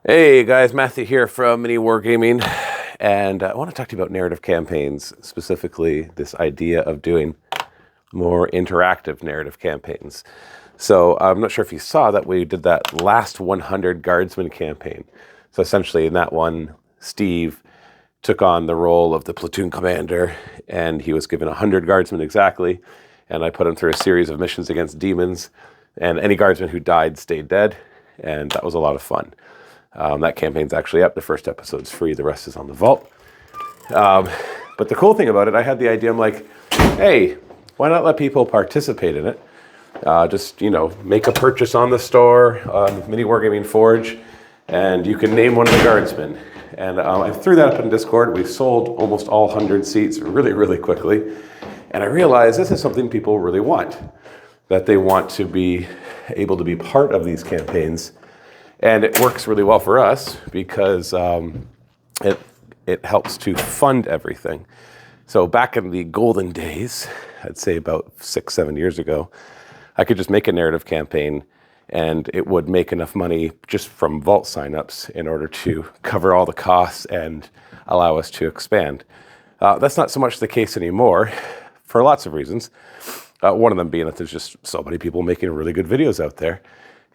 Hey guys, Matthew here from Mini Wargaming, and I want to talk to you about narrative campaigns, specifically this idea of doing more interactive narrative campaigns. So I'm not sure if you saw that we did that last 100 Guardsman campaign. So essentially in that one, Steve took on the role of the platoon commander, and he was given 100 Guardsmen exactly, and I put him through a series of missions against demons, and any Guardsman who died stayed dead, and that was a lot of fun. That campaign's actually up. The first episode's free. The rest is on the vault. But the cool thing about it, I had the idea, I'm like, hey, why not let people participate in it? Just, make a purchase on the store, on Mini Wargaming Forge, and you can name one of the guardsmen. And I threw that up in Discord. We sold almost all 100 seats really, really quickly. And I realized this is something people really want, that they want to be able to be part of these campaigns. And it works really well for us because it helps to fund everything. So back in the golden days, I'd say about 6-7 years ago, I could just make a narrative campaign and it would make enough money just from vault signups in order to cover all the costs and allow us to expand. That's not so much the case anymore for lots of reasons. One of them being that there's just so many people making really good videos out there,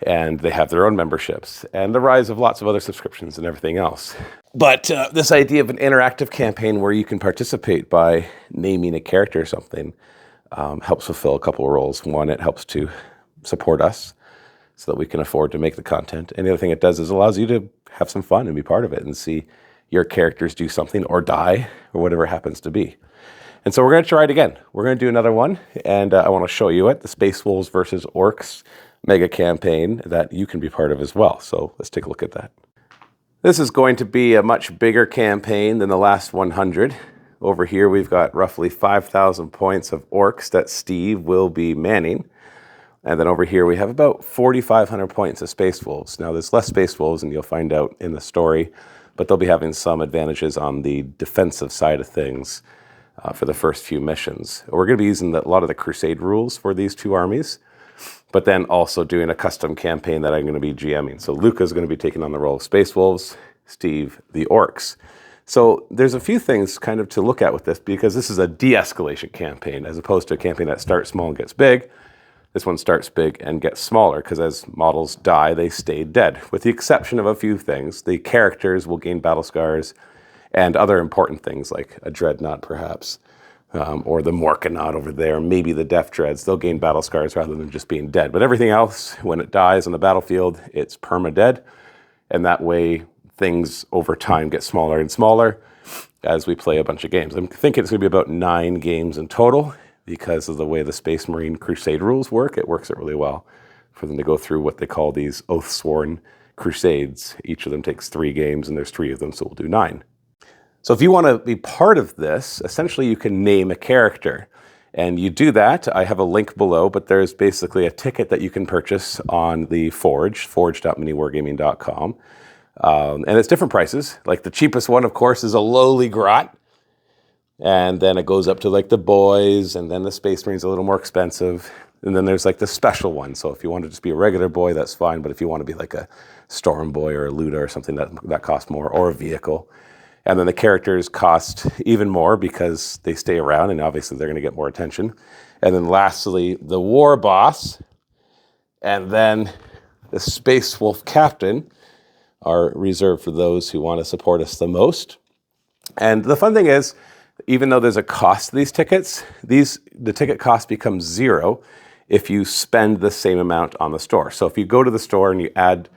and they have their own memberships, and the rise of lots of other subscriptions and everything else. But this idea of an interactive campaign where you can participate by naming a character or something helps fulfill a couple of roles. One, it helps to support us so that we can afford to make the content. And the other thing it does is allows you to have some fun and be part of it and see your characters do something or die or whatever it happens to be. And so we're going to try it again. We're going to do another one, and I want to show you it, the Space Wolves versus Orcs mega campaign that you can be part of as well. So let's take a look at that. This is going to be a much bigger campaign than the last 100. Over here we've got roughly 5,000 points of orcs that Steve will be manning. And then over here we have about 4,500 points of Space Wolves. Now there's less Space Wolves, and you'll find out in the story, but they'll be having some advantages on the defensive side of things for the first few missions. We're going to be using a lot of the Crusade rules for these two armies, but then also doing a custom campaign that I'm going to be GMing. So Luca's going to be taking on the role of Space Wolves, Steve, the Orcs. So there's a few things kind of to look at with this, because this is a de-escalation campaign as opposed to a campaign that starts small and gets big. This one starts big and gets smaller, because as models die, they stay dead. With the exception of a few things, the characters will gain battle scars and other important things like a Dreadnought perhaps. Or the Morkanaut over there, maybe the Death Dreads, they'll gain battle scars rather than just being dead. But everything else, when it dies on the battlefield, it's perma-dead. And that way, things over time get smaller and smaller as we play a bunch of games. I'm thinking it's going to be about 9 games in total because of the way the Space Marine Crusade rules work. It works out really well for them to go through what they call these oath-sworn crusades. Each of them takes 3 games, and there's 3 of them, so we'll do 9. So if you want to be part of this, essentially you can name a character. And you do that, I have a link below, but there's basically a ticket that you can purchase on the Forge, forge.miniwargaming.com. And it's different prices. Like the cheapest one, of course, is a lowly grot. And then it goes up to like the boys, and then the Space Marine's a little more expensive. And then there's like the special one. So if you want to just be a regular boy, that's fine. But if you want to be like a Storm Boy or a Luda or something, that costs more, or a vehicle. And then the characters cost even more because they stay around, and obviously they're going to get more attention. And then lastly, the War Boss, and then the Space Wolf Captain are reserved for those who want to support us the most. And the fun thing is, even though there's a cost to these tickets, the ticket cost becomes 0 if you spend the same amount on the store. So if you go to the store and you add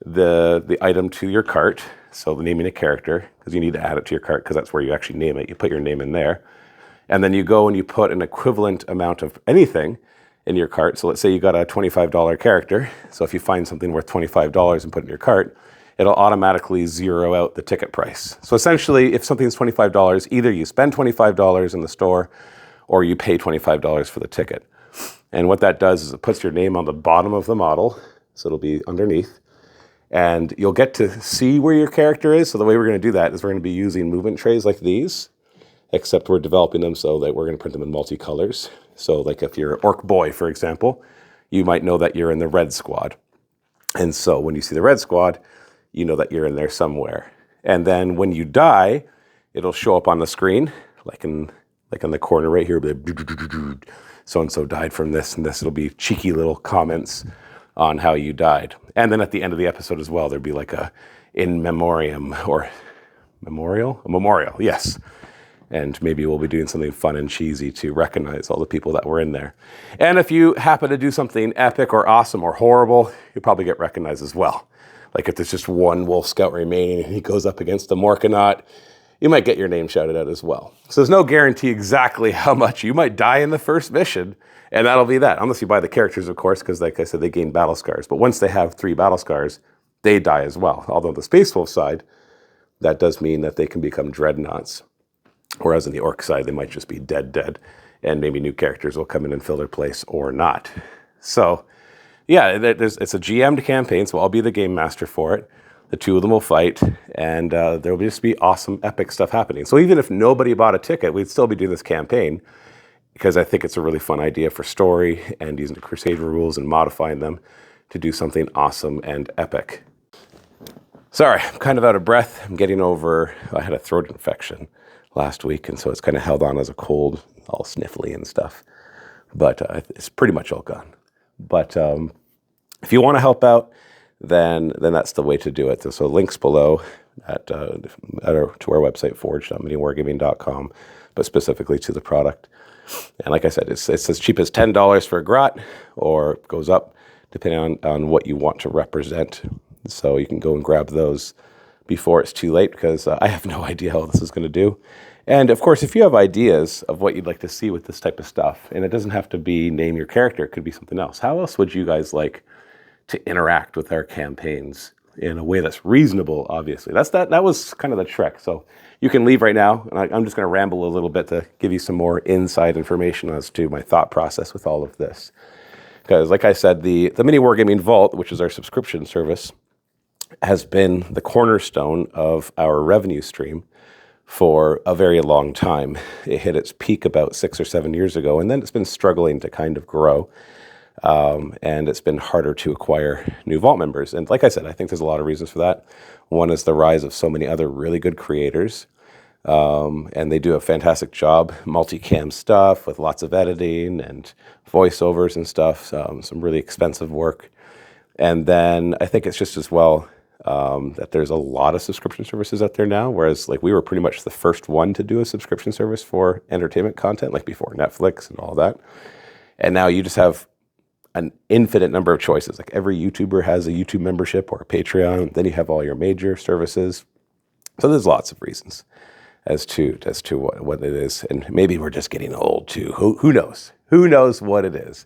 the item to your cart, so naming a character, because you need to add it to your cart because that's where you actually name it. You put your name in there. And then you go and you put an equivalent amount of anything in your cart. So let's say you got a $25 character. So if you find something worth $25 and put it in your cart, it'll automatically zero out the ticket price. So essentially, if something's $25, either you spend $25 in the store or you pay $25 for the ticket. And what that does is it puts your name on the bottom of the model. So it'll be underneath. And you'll get to see where your character is. So the way we're going to do that is we're going to be using movement trays like these, except we're developing them so that we're going to print them in multicolors. So like if you're Ork Boy, for example, you might know that you're in the red squad. And so when you see the red squad, you know that you're in there somewhere. And then when you die, it'll show up on the screen, like in the corner right here, so-and-so died from this and this. It'll be cheeky little comments on how you died. And then at the end of the episode as well, there'd be like a in memoriam or a memorial, yes. And maybe we'll be doing something fun and cheesy to recognize all the people that were in there. And if you happen to do something epic or awesome or horrible, you'll probably get recognized as well. Like if there's just one Wolf Scout remaining and he goes up against the Morkanaut, you might get your name shouted out as well. So there's no guarantee exactly how much. You might die in the first mission, and that'll be that. Unless you buy the characters, of course, because like I said, they gain battle scars. But once they have 3 battle scars, they die as well. Although the Space Wolf side, that does mean that they can become dreadnoughts. Whereas on the Orc side, they might just be dead, and maybe new characters will come in and fill their place or not. So, yeah, it's a GM'd campaign, so I'll be the game master for it. The 2 of them will fight, and there will just be awesome, epic stuff happening. So even if nobody bought a ticket, we'd still be doing this campaign, because I think it's a really fun idea for story and using the Crusader rules and modifying them to do something awesome and epic. Sorry, I'm kind of out of breath. I'm getting over, I had a throat infection last week, and so it's kind of held on as a cold, all sniffly and stuff. But it's pretty much all gone. But if you want to help out, then that's the way to do it. So links below to our website, forge.miniwargaming.com, but specifically to the product. And like I said, it's as cheap as $10 for a grot, or it goes up depending on what you want to represent. So you can go and grab those before it's too late, because I have no idea how this is going to do. And of course, if you have ideas of what you'd like to see with this type of stuff, and it doesn't have to be name your character, it could be something else. How else would you guys like to interact with our campaigns in a way that's reasonable, obviously? That was kind of the trick. So you can leave right now, and I'm just going to ramble a little bit to give you some more inside information as to my thought process with all of this. Because like I said, the Mini Wargaming Vault, which is our subscription service, has been the cornerstone of our revenue stream for a very long time. It hit its peak about 6 or 7 years ago, and then it's been struggling to kind of grow. And it's been harder to acquire new Vault members. And like I said, I think there's a lot of reasons for that. One is the rise of so many other really good creators. And they do a fantastic job, multicam stuff with lots of editing and voiceovers and stuff, some really expensive work. And then I think it's just as well that there's a lot of subscription services out there now, whereas like we were pretty much the first one to do a subscription service for entertainment content, like before Netflix and all that. And now you just have an infinite number of choices. Like every YouTuber has a YouTube membership or a Patreon. Then you have all your major services. So there's lots of reasons as to what it is. And maybe we're just getting old too. Who knows? Who knows what it is?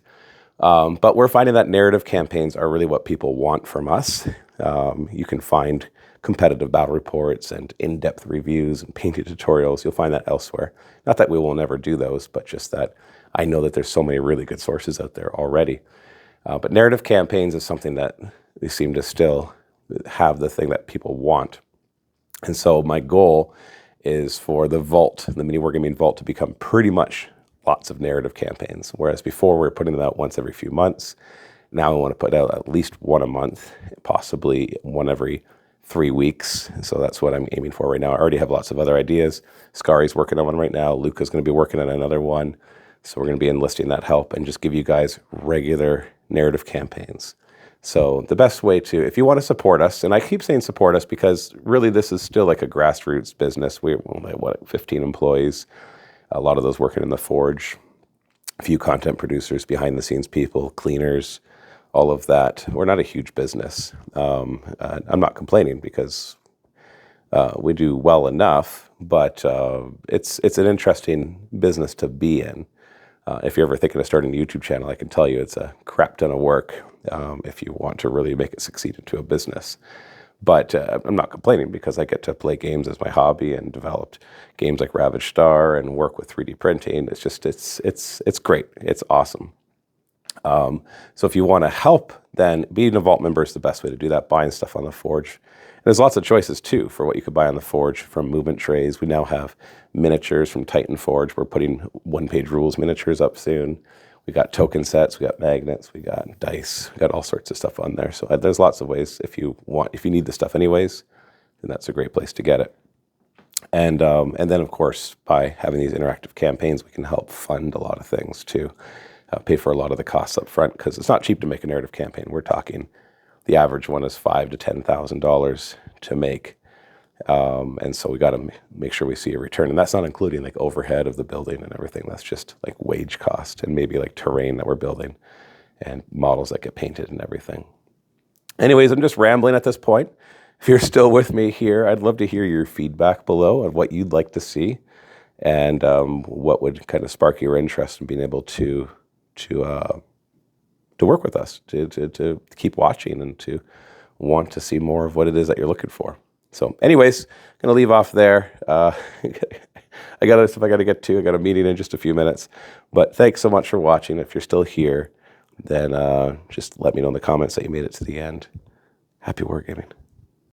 But we're finding that narrative campaigns are really what people want from us. You can find competitive battle reports and in-depth reviews and painting tutorials. You'll find that elsewhere. Not that we will never do those, but just that I know that there's so many really good sources out there already. But narrative campaigns is something that they seem to still have the thing that people want. And so my goal is for the Vault, the Mini Wargaming Vault, to become pretty much lots of narrative campaigns. Whereas before we were putting them out once every few months. Now I want to put out at least one a month, possibly one every 3 weeks. So that's what I'm aiming for right now. I already have lots of other ideas. Scari's working on one right now. Luca's going to be working on another one. So we're going to be enlisting that help and just give you guys regular narrative campaigns. So the best way to, if you want to support us, and I keep saying support us because really this is still like a grassroots business. We're only, 15 employees, a lot of those working in the Forge, a few content producers, behind the scenes people, cleaners, all of that. We're not a huge business. I'm not complaining because we do well enough, but it's an interesting business to be in. If you're ever thinking of starting a YouTube channel, I can tell you it's a crap ton of work if you want to really make it succeed into a business. But I'm not complaining because I get to play games as my hobby and developed games like Ravaged Star and work with 3D printing. It's just, it's great. It's awesome. So if you want to help, then being a Vault member is the best way to do that, buying stuff on the Forge. And there's lots of choices too for what you could buy on the Forge, from movement trays. We now have miniatures from Titan Forge. We're putting one-page rules miniatures up soon. We got token sets, we got magnets, we got dice, we got all sorts of stuff on there. So there's lots of ways if you need the stuff anyways, then that's a great place to get it. And then of course, by having these interactive campaigns, we can help fund a lot of things too, pay for a lot of the costs up front, because it's not cheap to make a narrative campaign. We're talking, the average one is $5,000 to $10,000 to make. And so we got to make sure we see a return. And that's not including like overhead of the building and everything. That's just like wage cost and maybe like terrain that we're building and models that get painted and everything. Anyways, I'm just rambling at this point. If you're still with me here, I'd love to hear your feedback below on what you'd like to see and what would kind of spark your interest in being able to work with us, to keep watching and to want to see more of what it is that you're looking for. So anyways, going to leave off there. I got stuff I got to get to. I got a meeting in just a few minutes. But thanks so much for watching. If you're still here, then just let me know in the comments that you made it to the end. Happy wargaming.